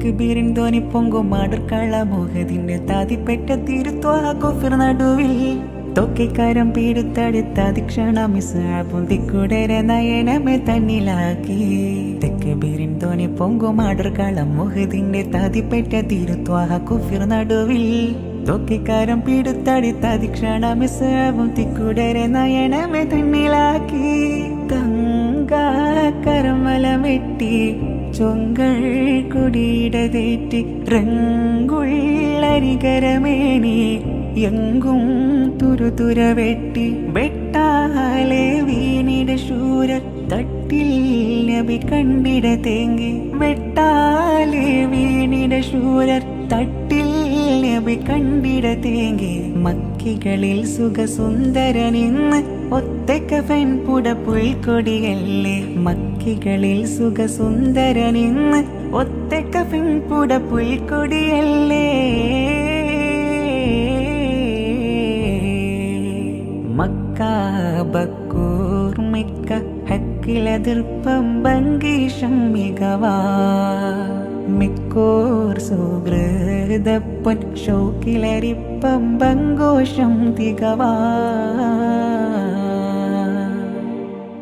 തെക്കുബീരിൻ ധ്വനി പൊങ്കും മാടർക്കള മോഹതിന്റെ താതിപ്പെട്ട തിരുത്വാ കൊഫിർ നടുവിൽ തൊക്കിക്കാരം പീടുത്തടുത്ത ക്ഷണം മിസ്സാപ്പും തിക്കുടരെ നയനമേ തന്നിലാക്കി തെക്കുബീരിൻ ധ്വനി പൊങ്കും മാടർക്കള മോഹതിന്റെ താതിപ്പെട്ട തിരുത്വാ കൊഫിർ നടുവിൽ തൊക്കിക്കാരം പീടുത്തടുത്ത ക്ഷണം മിസ്സാപ്പും തിക്കുടരെ നയനമേ തന്നിലാക്കി കരമലമെട്ടി ചൊങ്കൾ കൊടിയിടതേറ്റി റങ്കുള്ളരികരമേനി എങ്കും തുരുതുര വെട്ടി വെട്ടാലെ വീണിട ശൂരർ തട്ടിൽ നബി കണ്ടിട തേങ്ങി വെട്ടാലെ വീണിട ശൂരർ തട്ടിൽ നബി കണ്ടിട തേങ്ങി മക്കികളിൽ സുഖസുന്ദരനിന്ന് ഒത്തക്കഫൻ പുടപ്പുൽക്കൊടിയല്ലേ മക്കികളിൽ സുഖസുന്ദരനിന്ന് ഒത്തക്കഫൻ പുടപ്പുൽക്കൊടിയല്ലേ മക്കാബക്കൂർമിക്ക ഹക്കിലതിർപ്പം ഭംഗീഷം മികവാ മിക്കോർ സുഹൃതപ്പൊൻ ഷോക്കിലരിപ്പം ബങ്കോഷം തികവാ